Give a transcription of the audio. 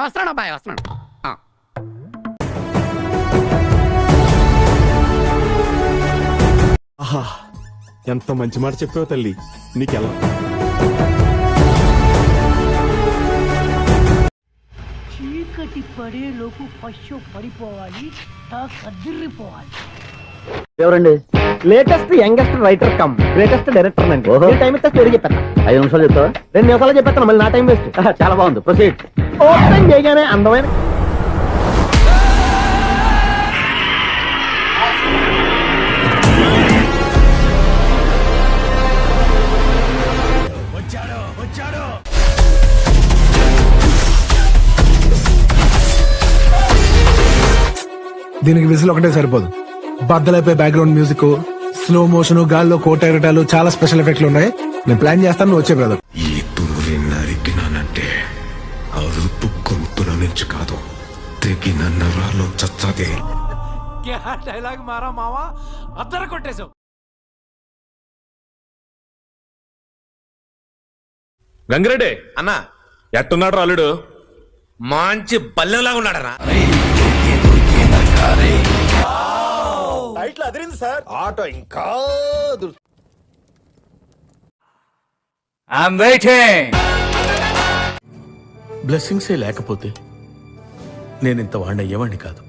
వస్తున్నాడు అబ్బాయి వస్తున్నాడు. ఆహా, ఎంత మంచి మాట చెప్పావు తల్లి. నీకెలా చీకటి పడేలోపు పశు పడిపోవాలి, కదిరిపోవాలి. ఎవరండి? Latest youngest writer cum greatest director అండి. టైం ఇస్తే స్టోరీ చెప్పాను. 5 నిమిషాలు చెప్తావా? 2 నిమిషాలు చెప్పేస్తాను, మళ్ళీ నా టైం వేస్ట్. చాలా బాగుంది, ప్రొసీడ్. ఓపెన్ చేయగానే అందమైన దీనికి విజిల్ ఒకటే సరిపోదు. బద్దలైపోయి బ్యాక్గ్రౌండ్ మ్యూజిక్, స్లో మోషన్, గాల్లో కోట ఎగటాలు, చాలా స్పెషల్ ఎఫెక్ట్లు ఉన్నాయి. నేను ప్లాన్ చేస్తాను, నువ్వు వచ్చే బ్రదర్. ఈ తూరి నరికినానంటే అరుపు గొంతుల నుంచి కాదు, తెగిన నరాలు చచ్చదే. డైలాగ్ మారా మావా, అద్దర కొట్టేశావు. గంగిరెడ్డి అన్నా ఎట్టున్నాడు అల్లుడు? మంచి బల్లెంలాగా ఉన్నాడన్నా. అదిరింది సార్. ఆటో ఇంకా బ్లెస్సింగ్సే లేకపోతే నేనింత వాడిన అయ్యేవాడిని కాదు.